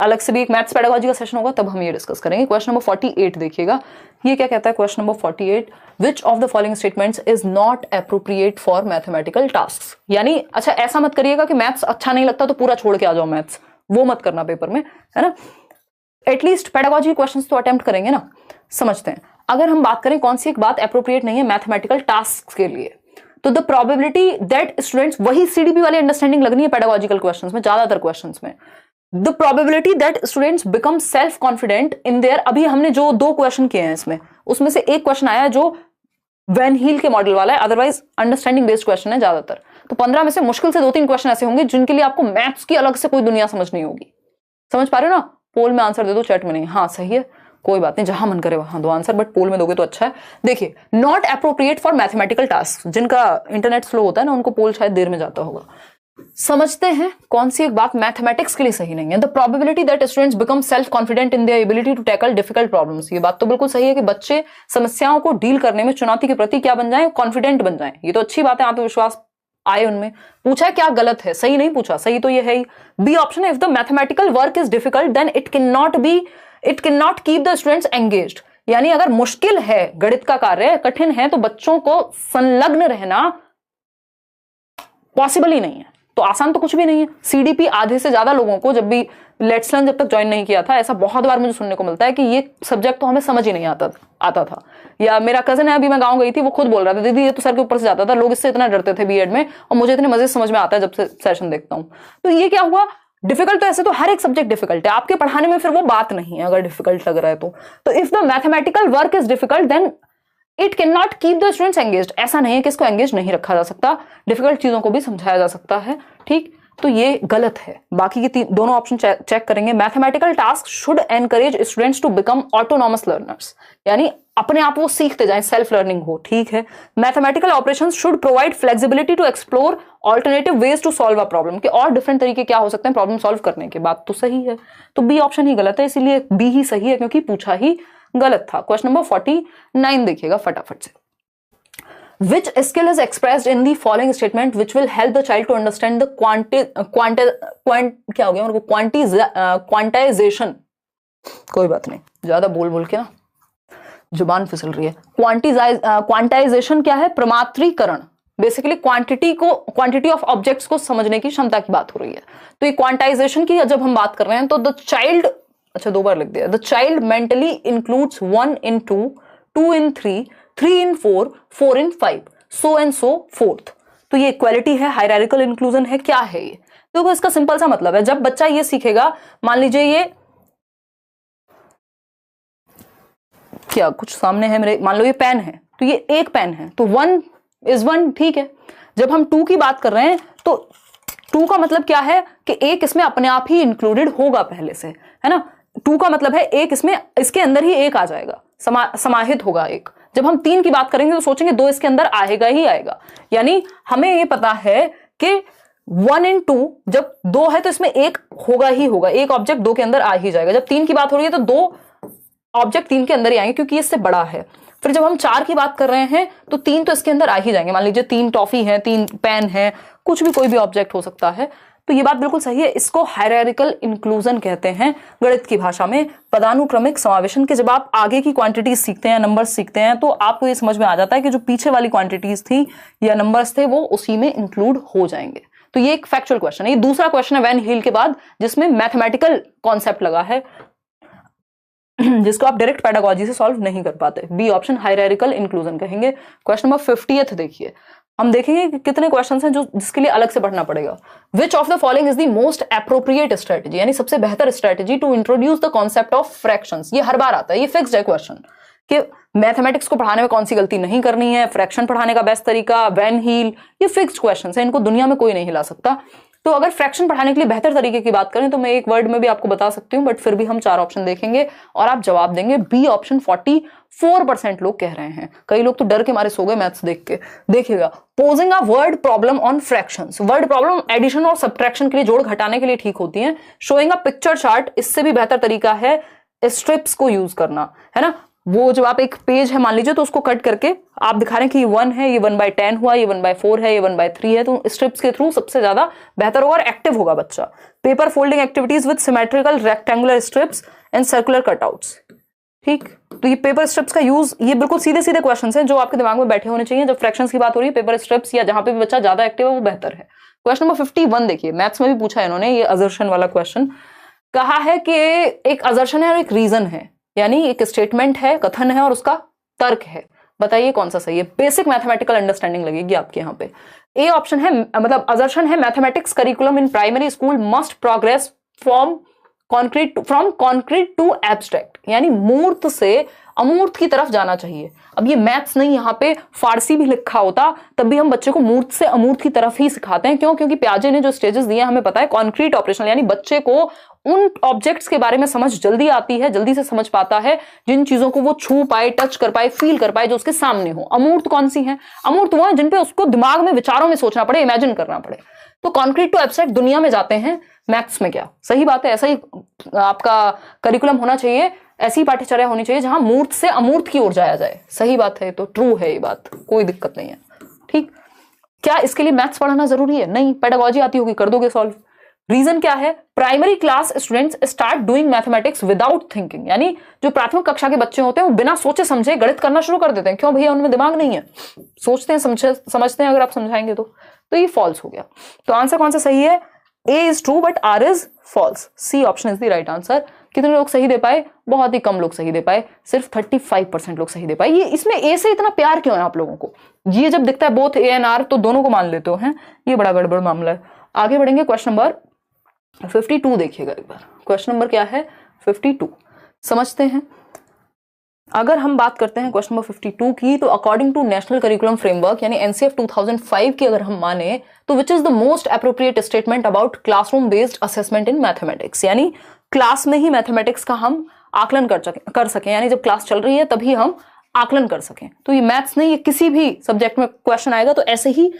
अलग से भी एक मैथ्स पेडागोजी का सेशन होगा, तब हम ये डिस्कस करेंगे। क्वेश्चन नंबर 48 देखिएगा, ये क्या कहता है question number 48, which of the following statements is not appropriate for mathematical task. यानी अच्छा ऐसा मत करिएगा कि मैथ्स अच्छा नहीं लगता तो पूरा छोड़ के आ जाओ मैथ्स, वो मत करना पेपर में, है ना। एटलीस्ट पेडागोजी क्वेश्चंस तो अटेम्प्ट करेंगे ना। समझते हैं, अगर हम बात करें कौन सी एक बात एप्रोप्रिएट नहीं है मैथमेटिकल टास्क के लिए, तो द प्रोबेबिलिटी दैट स्टूडेंट्स, वही सीडीपी वाली अंडरस्टैंडिंग लगनी है पेडागोजिकल क्वेश्चंस में, ज्यादातर क्वेश्चंस में। The probability that students become self confident in there, अभी हमने जो 2 क्वेश्चन किए हैं इसमें, उसमें से एक क्वेश्चन आया है जो वैन हील के मॉडल वाला है, अदरवाइज अंडरस्टैंडिंग बेस्ड क्वेश्चन है ज्यादातर। तो 15 में से मुश्किल से 2-3 क्वेश्चन ऐसे होंगे जिनके लिए आपको मैथ्स की अलग से कोई दुनिया समझ नहीं होगी। समझ पा रहे हो ना। पोल में आंसर दे दो, चैट में नहीं। हाँ सही है, कोई बात नहीं, जहां मन करे वहां दो आंसर, बट पोल में दोगे तो अच्छा है। देखिए, not appropriate for mathematical task, जिनका इंटरनेट स्लो होता है ना, उनको पोल शायद देर में जाता होगा। समझते हैं कौन सी एक बात मैथमेटिक्स के लिए सही नहीं है। The probability that students become self confident in their ability to tackle difficult problems, ये बात तो बिल्कुल सही है कि बच्चे समस्याओं को डील करने में, चुनौती के प्रति क्या बन जाए, कॉन्फिडेंट बन जाए। ये तो अच्छी बात है, आत्मविश्वास आए उनमें। पूछा है क्या गलत है, सही नहीं पूछा, सही तो ये है ही। बी ऑप्शन है, if the mathematical work is difficult then it can not keep the students engaged. यानी अगर मुश्किल है, गणित का कार्य कठिन है, तो बच्चों को संलग्न रहना पॉसिबल ही नहीं है। तो आसान तो कुछ भी नहीं है। सीडीपी आधे से ज्यादा लोगों को, जब भी लेट्स लर्न जब तक ज्वाइन नहीं किया था, ऐसा बहुत बार मुझे सुनने को मिलता है कि ये सब्जेक्ट तो हमें समझ ही नहीं आता था। या मेरा कजन है, अभी मैं गांव गई थी, वो खुद बोल रहा था, दीदी ये तो सर के ऊपर से जाता था, लोग इससे इतना डरते थे बीएड में, और मुझे इतने मजे से समझ में आता है जब से सेशन देखता हूं। तो ये क्या हुआ, डिफिकल्ट तो ऐसे तो हर एक सब्जेक्ट डिफिकल्ट है, आपके पढ़ाने में फिर वो बात नहीं है अगर डिफिकल्ट लग रहा है तो if the mathematical work is difficult then it can not keep the students engaged. ऐसा नहीं है कि इसको एंगेज नहीं रखा जा सकता, डिफिकल्ट चीजों को भी समझाया जा सकता है। ठीक, तो ये गलत है। बाकी के दोनों ऑप्शन चेक करेंगे। Mathematical task should encourage students to become autonomous learners, यानी अपने आप वो सीखते जाएं, सेल्फ लर्निंग हो। ठीक है। Mathematical operations should provide flexibility to explore alternative ways to solve a problem, कि और डिफरेंट तरीके क्या हो सकते हैं प्रॉब्लम सॉल्व करने के। बात तो सही है, तो बी ऑप्शन ही गलत है, इसीलिए बी ही सही है, क्योंकि पूछा ही गलत था। क्वेश्चन नंबर 49 देखिएगा फटाफट से। Which skill is expressed in the following statement which will help the child to understand the quantization? कोई बात नहीं, ज्यादा बोल के ना जुबान फिसल रही है। क्वांटाइजेशन क्या है, प्रमात्रीकरण। बेसिकली क्वांटिटी ऑफ ऑब्जेक्ट्स को समझने की क्षमता की बात हो रही है। तो ये क्वांटाइजेशन की जब हम बात कर रहे हैं, तो द चाइल्ड, अच्छा 2 बार लिख दिया, the child mentally includes 1 in 2, 2 in 3, 3 in 4, 4 in 5, so and so forth। तो ये इक्वालिटी है, हायरार्किकल इंक्लूजन है, क्या है ये? देखो इसका सिंपल सा मतलब है, जब बच्चा ये सीखेगा, मान लीजिए ये क्या कुछ सामने है मेरे, मान लो ये पेन है, तो ये एक पेन है, तो 1 is 1, ठीक है। जब हम 2 की बात कर रहे हैं, तो 2 का मतलब क्या है कि एक इसमें अपने आप ही इंक्लूडेड होगा पहले से, है ना। 2 का मतलब है एक इसमें, इसके अंदर ही एक आ जाएगा, समाहित होगा एक। जब हम 3 की बात करेंगे तो सोचेंगे 2 इसके अंदर आएगा ही आएगा। यानी हमें ये पता है कि 1 in 2, जब 2 है तो इसमें एक होगा ही होगा, एक ऑब्जेक्ट 2 के अंदर आ ही जाएगा। जब 3 की बात हो रही है तो 2 ऑब्जेक्ट 3 के अंदर ही आएंगे, क्योंकि इससे बड़ा है। फिर जब हम 4 की बात कर रहे हैं तो 3 तो इसके अंदर आ ही जाएंगे। मान लीजिए 3 टॉफी है, 3 पेन है, कुछ भी, कोई भी ऑब्जेक्ट हो सकता है। तो ये बात बिल्कुल सही है, इसको हायरार्किकल इंक्लूजन कहते हैं गणित की भाषा में, पदानुक्रमिक समावेशन के। जब आप आगे की क्वांटिटीज सीखते हैं, नंबर्स सीखते हैं, तो आपको ये समझ में आ जाता है कि जो पीछे वाली क्वांटिटीज थी या नंबर्स थे, वो उसी में इंक्लूड हो जाएंगे। तो ये एक फैक्चुअल क्वेश्चन है। ये दूसरा क्वेश्चन है वैन हील के बाद, जिसमें मैथमेटिकल कॉन्सेप्ट लगा है, जिसको आप डायरेक्ट पेडागोजी से सॉल्व नहीं कर पाते। बी ऑप्शन हायरार्किकल इंक्लूजन कहेंगे। क्वेश्चन नंबर 50 देखिए, हम देखेंगे कि कितने क्वेश्चंस हैं जो जिसके लिए अलग से पढ़ना पड़ेगा। Which of the following is the most appropriate strategy, यानी सबसे बेहतर strategy to introduce the concept of fractions. ये हर बार आता है, ये फिक्स्ड है क्वेश्चन कि मैथमेटिक्स को पढ़ाने में कौन सी गलती नहीं करनी है, फ्रैक्शन पढ़ाने का बेस्ट तरीका, वैन हील, ये फिक्स्ड क्वेश्चंस है, इनको दुनिया में कोई नहीं हिला सकता। तो अगर फ्रैक्शन पढ़ाने के लिए बेहतर तरीके की बात करें तो मैं एक वर्ड में भी आपको बता सकती हूं, बट फिर भी हम 4 ऑप्शन देखेंगे और आप जवाब देंगे। बी ऑप्शन 44% लोग कह रहे हैं। कई लोग तो डर के मारे सो गए मैथ्स देख के। देखिएगा, posing a word problem on fractions. Word problem addition और सब्ट्रैक्शन के लिए, जोड़ घटाने के लिए ठीक होती है। शोइंग अ पिक्चर चार्ट, इससे भी बेहतर तरीका है स्ट्रिप्स को यूज करना, है ना। वो जब आप एक पेज है मान लीजिए तो उसको कट करके आप दिखा रहे हैं कि ये 1 है, ये 1/10 हुआ, ये 1/4 है, ये 1/3 है, तो स्ट्रिप्स के थ्रू सबसे ज्यादा बेहतर होगा और एक्टिव होगा बच्चा। Paper folding activities with symmetrical rectangular strips and circular cutouts. ठीक, तो ये पेपर स्ट्रिप्स का यूज, ये बिल्कुल सीधे सीधे क्वेश्चंस हैं जो आपके दिमाग में बैठे होने चाहिए जब फ्रैक्शंस की बात हो रही है। पेपर स्ट्रिप्स या जहां पे भी बच्चा ज्यादा एक्टिव है वो बेहतर है। क्वेश्चन नंबर 51 देखिए, मैथ्स में भी पूछा है इन्होंने, ये असर्शन वाला क्वेश्चन। कहा है कि एक असर्शन है और एक रीजन है, यानी एक स्टेटमेंट है, कथन है और उसका तर्क है। बताइए कौन सा सही है। बेसिक मैथमेटिकल अंडरस्टैंडिंग लगेगी आपके यहाँ पे। ए ऑप्शन है, मतलब असर्शन है, mathematics curriculum in primary school must progress from concrete to abstract, यानी मूर्त से अमूर्त की तरफ जाना चाहिए। अब ये मैथ्स नहीं, यहाँ पे फारसी भी लिखा होता तब भी हम बच्चे को मूर्त से अमूर्त की तरफ ही सिखाते हैं। क्यों? क्योंकि पियाजे ने जो स्टेजेस दिए हमें पता है, कॉन्क्रीट ऑपरेशन, यानी बच्चे को उन ऑब्जेक्ट्स के बारे में समझ जल्दी आती है, जल्दी से समझ पाता है जिन चीजों को वो छू पाए, टच कर पाए, फील कर पाए, जो उसके सामने हो। अमूर्त कौन सी है? अमूर्त वो है जिन पे उसको दिमाग में, विचारों में सोचना पड़े, इमेजिन करना पड़े। तो कॉन्क्रीट टू एब्स्ट्रैक्ट दुनिया में जाते हैं, मैथ्स में क्या? सही बात है, ऐसा ही आपका करिकुलम होना चाहिए, ऐसी पाठ्यचर्या होनी चाहिए जहां मूर्त से अमूर्त की ओर जाया जाए। सही बात है, तो ट्रू है ये बात, कोई दिक्कत नहीं है। ठीक, क्या इसके लिए मैथ्स पढ़ाना जरूरी है? नहीं, पेडागोजी आती होगी, कर दोगे सॉल्व। रीजन क्या है? Primary class students start doing mathematics without thinking, यानी जो प्राथमिक कक्षा के बच्चे होते हैं वो बिना सोचे समझे गणित करना शुरू कर देते हैं। क्यों भैया? उनमें दिमाग नहीं है, सोचते हैं, समझते हैं अगर आप समझाएंगे तो ये फॉल्स हो गया। तो आंसर कौन सा सही है? A is true but R is false. C option is the right answer. कितने लोग सही दे पाए? बहुत ही कम लोग सही दे पाए, सिर्फ 35% लोग सही दे पाए। ये इसमें ए से इतना प्यार क्यों है आप लोगों को? ये जब दिखता है बोथ ए एंड आर तो दोनों को मान लेते हो हैं, ये बड़ा गड़बड़ मामला है। आगे बढ़ेंगे, क्वेश्चन नंबर 52 देखिएगा एक बार। क्वेश्चन नंबर क्या है? 52 समझते हैं। अगर हम बात करते हैं क्वेश्चन नंबर 52 की, तो according to national curriculum framework यानी एनसीएफ 2005 की अगर हम माने तो which is the most appropriate statement about classroom based assessment in mathematics, यानी क्लास में ही मैथमेटिक्स का हम आकलन कर सकें, यानी जब क्लास चल रही है तभी हम आकलन कर सकें। तो ये मैथ्स नहीं, ये किसी भी सब्जेक्ट में क्वेश्चन आएगा तो ऐसे ही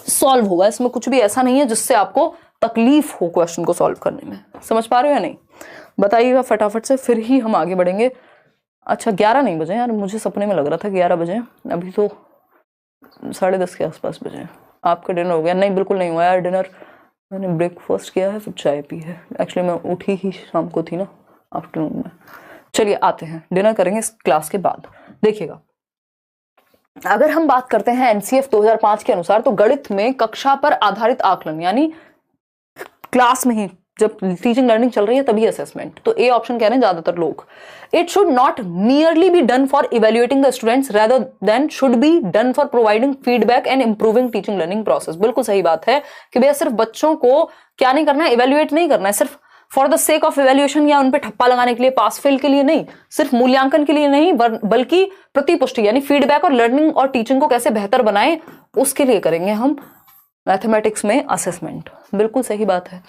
सॉल्व होगा, इसमें कुछ भी ऐसा नहीं है जिससे आपको तकलीफ हो क्वेश्चन को सॉल्व करने में। समझ पा रहे हो या नहीं? बताइएगा फटाफट से, फिर ही हम आगे बढ़ेंगे। अच्छा 11 नहीं बजे यार, मुझे सपने में लग रहा था 11 बजे, अभी तो 10:30 के आसपास बजे। आपका डिनर हो गया? नहीं, बिल्कुल नहीं हुआ यार डिनर। मैंने ब्रेकफास्ट किया है, फिर चाय पी है। एक्चुअली मैं उठी ही शाम को थी ना, आफ्टरनून में। चलिए आते हैं, डिनर करेंगे इस क्लास के बाद। देखिएगा, अगर हम बात करते हैं एनसीएफ 2005 के अनुसार, तो गणित में कक्षा पर आधारित आकलन, यानी क्लास में ही जब टीचिंग लर्निंग चल रही है तभी असेसमेंट। तो ए ऑप्शन कह रहे हैं ज्यादातर लोग। It should not merely be done for evaluating the students rather than should be done for providing feedback and improving teaching learning process. बिल्कुल सही बात है कि भैया सिर्फ बच्चों को क्या नहीं करना है, इवेल्युएट नहीं करना है सिर्फ for the sake of evaluation या उन पे ठप्पा लगाने के लिए, पास फेल के लिए नहीं, सिर्फ मूल्यांकन के लिए नहीं, बल्कि प्रतिपुष्टि यानी फीडबैक और लर्निंग और टीचिंग को कैसे बेहतर बनाए उसके लिए करेंगे हम मैथमेटिक्स में असेसमेंट। बिल्कुल सही बात है।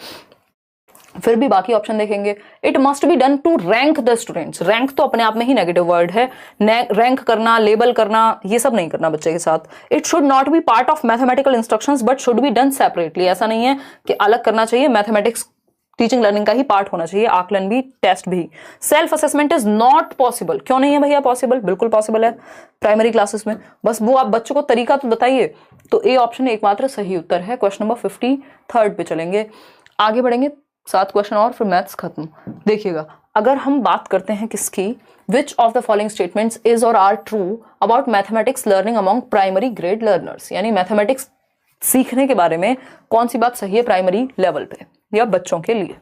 फिर भी बाकी ऑप्शन देखेंगे। It must be done to rank the students. Rank तो अपने आप में ही नेगेटिव वर्ड है, रैंक करना, लेबल करना, ये सब नहीं करना बच्चे के साथ। It should not be part of mathematical instructions but should be done separately. ऐसा नहीं है कि अलग करना चाहिए, मैथमेटिक्स टीचिंग लर्निंग का ही पार्ट होना चाहिए, आकलन भी, टेस्ट भी। Self assessment is not possible. क्यों नहीं है भैया पॉसिबल? बिल्कुल पॉसिबल है प्राइमरी क्लासेस में, बस वो आप बच्चों को तरीका तो बताइए। तो ए ऑप्शन एकमात्र सही उत्तर है। क्वेश्चन नंबर 53 पे चलेंगे, आगे बढ़ेंगे, 7 क्वेश्चन और फिर मैथ्स खत्म। देखिएगा, अगर हम बात करते हैं किसकी, which of the following statements is और are true about mathematics learning among primary grade learners, यानी मैथमेटिक्स सीखने के बारे में कौन सी बात सही है प्राइमरी लेवल पे या बच्चों के लिए।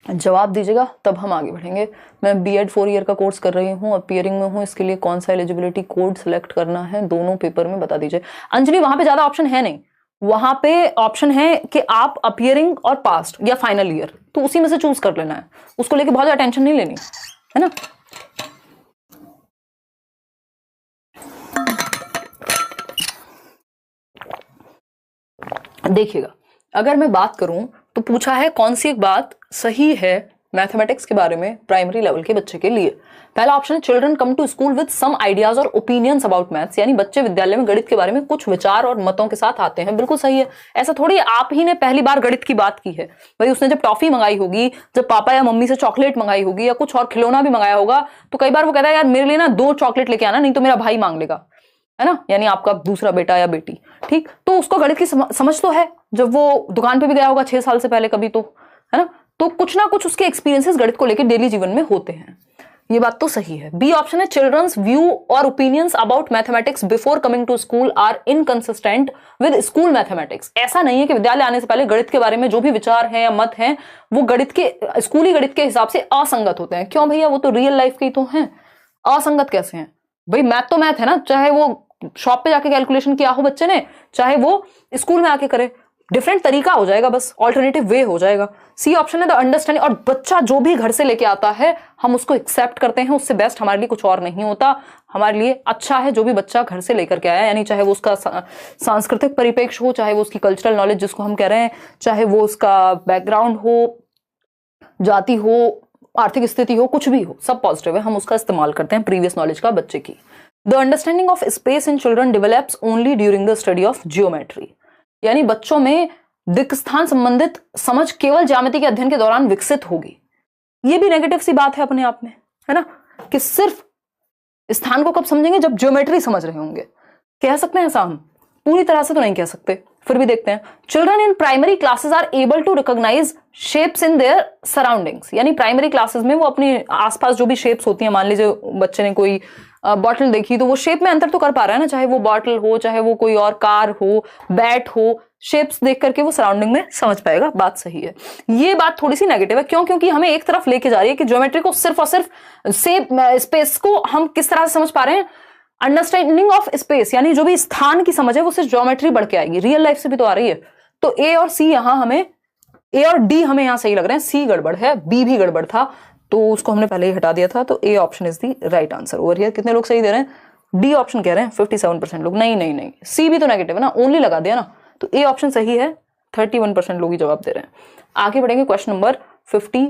जवाब दीजिएगा तब हम आगे बढ़ेंगे। मैं बीएड 4 ईयर का कोर्स कर रही हूँ और पीयरिंग में हूँ, इसके लिए कौन सा एलिजिबिलिटी कोड सिलेक्ट करना है दोनों पेपर में बता दीजिए। अंजलि वहां पे ज्यादा ऑप्शन है नहीं, वहां पे ऑप्शन है कि आप अपीयरिंग और पास्ट या फाइनल ईयर, तो उसी में से चूज कर लेना है, उसको लेके बहुत ज्यादा टेंशन नहीं लेनी है ना। देखिएगा, अगर मैं बात करूं तो पूछा है कौन सी एक बात सही है मैथमेटिक्स के बारे में प्राइमरी लेवल के बच्चे के लिए? पहला ऑप्शन है children come to school with some ideas और ओपिनियंस अबाउट मैथ्स, यानी बच्चे विद्यालय में गणित के बारे में कुछ विचार और मतों के साथ आते हैं। बिल्कुल सही है। ऐसा थोड़ी आप ही ने पहली बार गणित की बात की है भाई, उसने जब टॉफी मंगाई होगी, जब पापा या मम्मी से चॉकलेट मंगाई होगी या कुछ और खिलौना भी मंगाया होगा, तो कई बार वो कहता है यार मेरे लिए ना 2 चॉकलेट लेके आना, नहीं तो मेरा भाई मांग लेगा, है ना, यानी आपका दूसरा बेटा या बेटी। ठीक, तो उसको गणित की समझ तो है, जब वो दुकान पे भी गया होगा 6 साल से पहले कभी, तो है ना, तो कुछ ना कुछ उसके एक्सपीरियंसेस गणित को लेकर डेली जीवन में होते हैं। ये बात तो सही है। बी ऑप्शन है चिल्ड्रंस व्यू और opinions about mathematics before coming to school are inconsistent with school mathematics. ऐसा नहीं है कि विद्यालय आने से पहले गणित के बारे में जो भी विचार हैं या मत हैं वो गणित के स्कूली गणित के हिसाब से असंगत होते हैं। क्यों भैया, वो तो रियल लाइफ के ही तो हैं। असंगत कैसे हैं भाई? मैथ तो मैथ है ना, चाहे वो शॉप पे जाके कैलकुलेशन किया हो बच्चे ने, चाहे वो स्कूल में आके करे, डिफरेंट तरीका हो जाएगा, बस ऑल्टरनेटिव वे हो जाएगा। सी ऑप्शन है द अंडरस्टैंडिंग, और बच्चा जो भी घर से लेके आता है हम उसको एक्सेप्ट करते हैं, उससे बेस्ट हमारे लिए कुछ और नहीं होता। हमारे लिए अच्छा है जो भी बच्चा घर से लेकर के आया, यानी चाहे वो उसका सांस्कृतिक परिप्रेक्ष्य हो, चाहे वो उसकी कल्चरल नॉलेज जिसको हम कह रहे हैं, चाहे वो उसका बैकग्राउंड हो, जाति हो, आर्थिक स्थिति हो, कुछ भी हो, सब पॉजिटिव है, हम उसका इस्तेमाल करते हैं प्रीवियस नॉलेज का बच्चे की। The understanding of space in children develops only during the study of geometry, यानी बच्चों में दिक् स्थान संबंधित समझ केवल ज्यामिति के अध्ययन के दौरान विकसित होगी। ये भी नेगेटिव सी बात है अपने आप में, है ना, कि सिर्फ स्थान को कब समझेंगे, जब ज्योमेट्री समझ रहे होंगे। कह सकते हैं ऐसा हम? पूरी तरह से तो नहीं कह सकते, फिर भी देखते हैं। Children in primary classes are able to recognise shapes in their surroundings, यानी प्राइमरी क्लासेस में वो अपनी आसपास जो भी शेप्स होती हैं, मान लीजिए बच्चे ने कोई बॉटल देखी तो वो शेप में अंतर तो कर पा रहा है ना, चाहे वो बॉटल हो, चाहे वो कोई और कार हो, बैट हो, शेप्स देख करके वो सराउंडिंग में समझ पाएगा। बात सही है। ये बात थोड़ी सी नेगेटिव है, क्यों? क्योंकि हमें एक तरफ लेके जा रही है कि ज्योमेट्री को सिर्फ और सिर्फ स्पेस को हम किस तरह से समझ पा रहे हैं, अंडरस्टैंडिंग ऑफ स्पेस, यानी जो भी स्थान की समझ है वो सिर्फ ज्योमेट्री बढ़ के आएगी, रियल लाइफ से भी तो आ रही है। तो ए और सी यहां हमें, ए और डी हमें यहां सही लग रहे हैं, सी गड़बड़ है, बी भी गड़बड़ था, तो उसको हमने पहले ही हटा दिया था। तो A option is the right answer over here. कितने लोग सही दे रहे हैं? डी ऑप्शन कह रहे हैं 57% लोग। नहीं नहीं नहीं, सी भी तो नेगेटिव है ना, ओनली लगा दिया ना, तो ए ऑप्शन सही है, 31% लोग ही जवाब दे रहे हैं। आगे बढ़ेंगे क्वेश्चन नंबर 50।